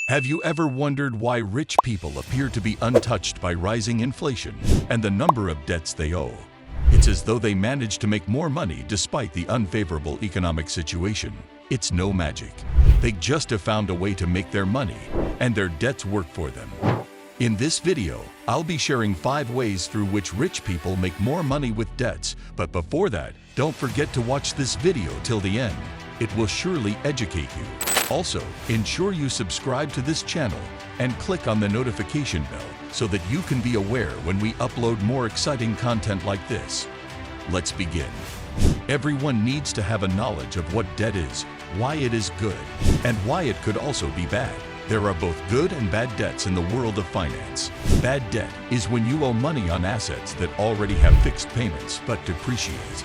Have you ever wondered why rich people appear to be untouched by rising inflation and the number of debts they owe? It's as though they manage to make more money despite the unfavorable economic situation. It's no magic. They just have found a way to make their money, and their debts work for them. In this video, I'll be sharing 5 ways through which rich people make more money with debts. But before that, don't forget to watch this video till the end. It will surely educate you. Also, ensure you subscribe to this channel and click on the notification bell so that you can be aware when we upload more exciting content like this. Let's begin. Everyone needs to have a knowledge of what debt is, why it is good, and why it could also be bad. There are both good and bad debts in the world of finance. Bad debt is when you owe money on assets that already have fixed payments but depreciate.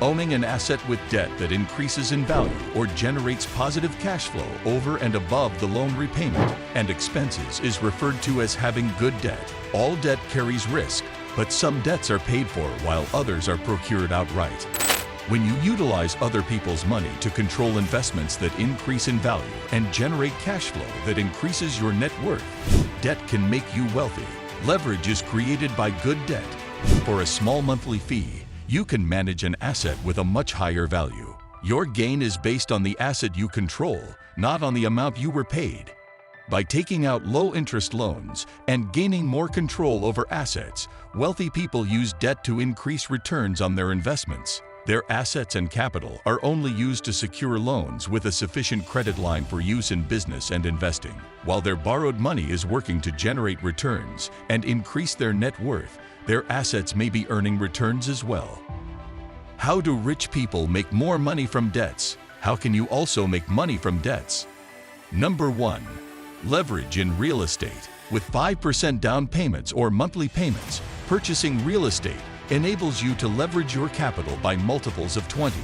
Owning an asset with debt that increases in value or generates positive cash flow over and above the loan repayment and expenses is referred to as having good debt. All debt carries risk, but some debts are paid for while others are procured outright. When you utilize other people's money to control investments that increase in value and generate cash flow that increases your net worth, debt can make you wealthy. Leverage is created by good debt. For a small monthly fee, you can manage an asset with a much higher value. Your gain is based on the asset you control, not on the amount you were paid. By taking out low-interest loans and gaining more control over assets, wealthy people use debt to increase returns on their investments. Their assets and capital are only used to secure loans with a sufficient credit line for use in business and investing, while their borrowed money is working to generate returns and increase their net worth. Their assets may be earning returns as well. How do rich people make more money from debts? How can you also make money from debts? Number 1. Leverage in real estate. With 5% down payments or monthly payments, purchasing real estate enables you to leverage your capital by multiples of 20.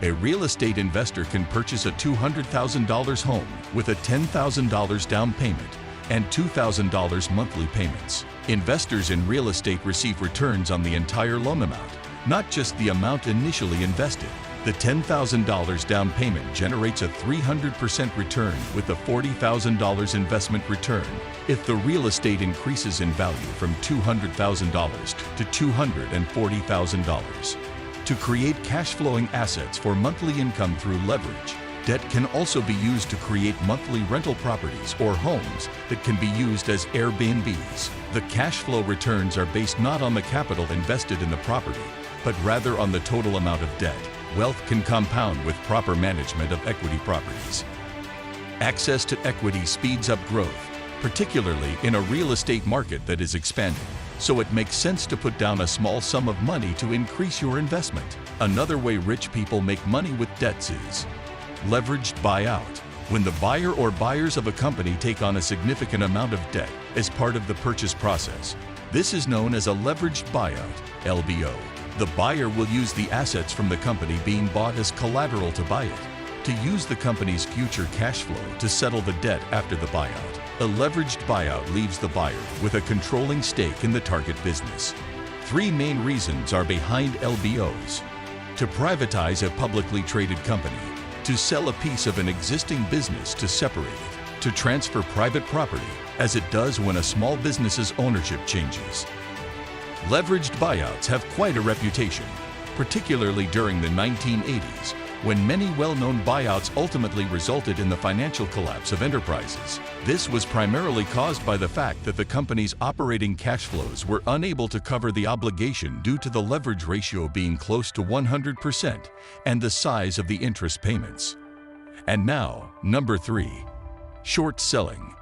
A real estate investor can purchase a $200,000 home with a $10,000 down payment and $2,000 monthly payments. Investors in real estate receive returns on the entire loan amount, not just the amount initially invested. The $10,000 down payment generates a 300% return with a $40,000 investment return if the real estate increases in value from $200,000 to $240,000. To create cash-flowing assets for monthly income through leverage, debt can also be used to create monthly rental properties or homes that can be used as Airbnbs. The cash flow returns are based not on the capital invested in the property, but rather on the total amount of debt. Wealth can compound with proper management of equity properties. Access to equity speeds up growth, particularly in a real estate market that is expanding. So it makes sense to put down a small sum of money to increase your investment. Another way rich people make money with debts is leveraged buyout. When the buyer or buyers of a company take on a significant amount of debt as part of the purchase process, this is known as a leveraged buyout, LBO. The buyer will use the assets from the company being bought as collateral to buy it, to use the company's future cash flow to settle the debt after the buyout. A leveraged buyout leaves the buyer with a controlling stake in the target business. 3 main reasons are behind LBOs: to privatize a publicly traded company, to sell a piece of an existing business to separate it, to transfer private property, as it does when a small business's ownership changes. Leveraged buyouts have quite a reputation, particularly during the 1980s, when many well-known buyouts ultimately resulted in the financial collapse of enterprises. This was primarily caused by the fact that the company's operating cash flows were unable to cover the obligation due to the leverage ratio being close to 100% and the size of the interest payments. And now, number 3. Short selling.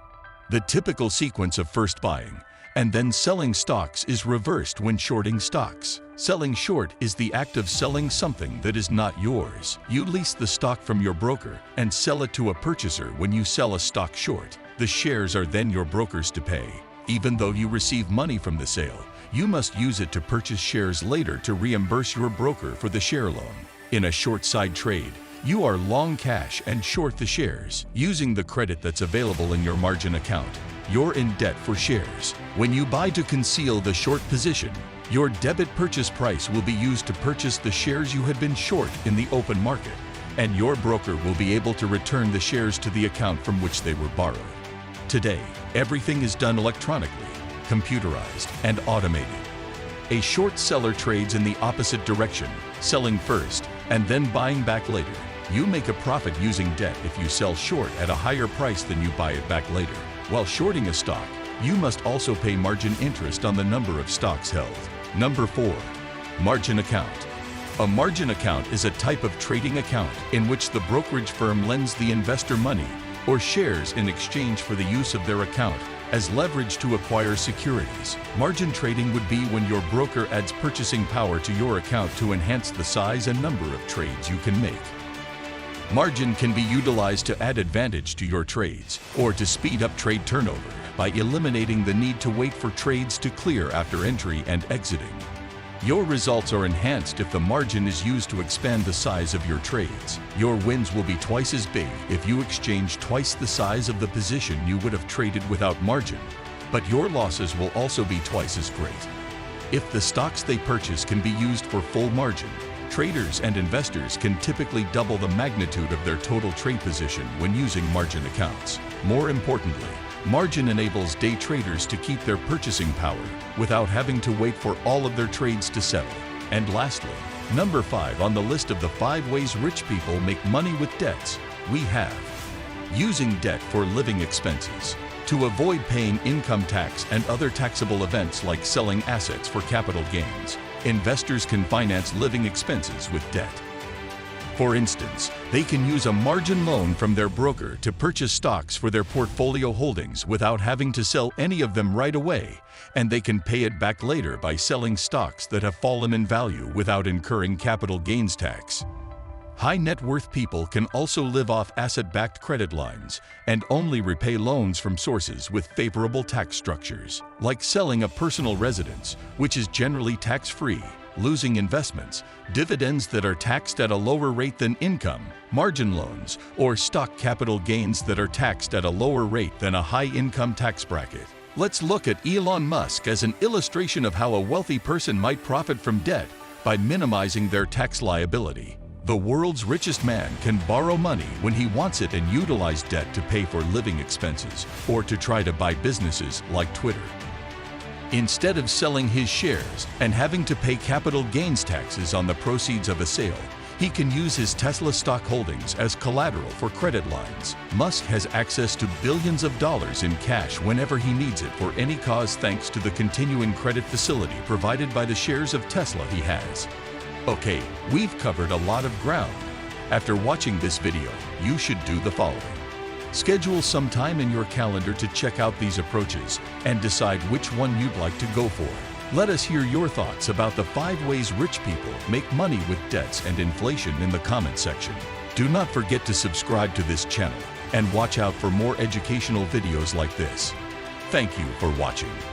The typical sequence of first buying and then selling stocks is reversed when shorting stocks. Selling short is the act of selling something that is not yours. You lease the stock from your broker and sell it to a purchaser when you sell a stock short. The shares are then your broker's to pay. Even though you receive money from the sale, you must use it to purchase shares later to reimburse your broker for the share loan. In a short side trade, you are long cash and short the shares, using the credit that's available in your margin account. You're in debt for shares. When you buy to conceal the short position, your debit purchase price will be used to purchase the shares you had been short in the open market, and your broker will be able to return the shares to the account from which they were borrowed. Today, everything is done electronically, computerized, and automated. A short seller trades in the opposite direction, selling first and then buying back later. You make a profit using debt if you sell short at a higher price than you buy it back later. While shorting a stock, you must also pay margin interest on the number of stocks held. Number 4. Margin account. A margin account is a type of trading account in which the brokerage firm lends the investor money or shares in exchange for the use of their account as leverage to acquire securities. Margin trading would be when your broker adds purchasing power to your account to enhance the size and number of trades you can make. Margin can be utilized to add advantage to your trades or to speed up trade turnover by eliminating the need to wait for trades to clear after entry and exiting. Your results are enhanced if the margin is used to expand the size of your trades. Your wins will be twice as big if you exchange twice the size of the position you would have traded without margin, but your losses will also be twice as great. If the stocks they purchase can be used for full margin, traders and investors can typically double the magnitude of their total trade position when using margin accounts. More importantly, margin enables day traders to keep their purchasing power without having to wait for all of their trades to settle. And lastly, number 5 on the list of the 5 ways rich people make money with debts, we have using debt for living expenses. To avoid paying income tax and other taxable events like selling assets for capital gains, investors can finance living expenses with debt. For instance, they can use a margin loan from their broker to purchase stocks for their portfolio holdings without having to sell any of them right away, and they can pay it back later by selling stocks that have fallen in value without incurring capital gains tax. High net worth people can also live off asset-backed credit lines and only repay loans from sources with favorable tax structures, like selling a personal residence, which is generally tax-free, losing investments, dividends that are taxed at a lower rate than income, margin loans, or stock capital gains that are taxed at a lower rate than a high-income tax bracket. Let's look at Elon Musk as an illustration of how a wealthy person might profit from debt by minimizing their tax liability. The world's richest man can borrow money when he wants it and utilize debt to pay for living expenses or to try to buy businesses like Twitter. Instead of selling his shares and having to pay capital gains taxes on the proceeds of a sale, he can use his Tesla stock holdings as collateral for credit lines. Musk has access to billions of dollars in cash whenever he needs it for any cause thanks to the continuing credit facility provided by the shares of Tesla he has. Okay, we've covered a lot of ground. After watching this video, you should do the following. Schedule some time in your calendar to check out these approaches and decide which one you'd like to go for. Let us hear your thoughts about the 5 ways rich people make money with debts and inflation in the comment section. Do not forget to subscribe to this channel and watch out for more educational videos like this. Thank you for watching.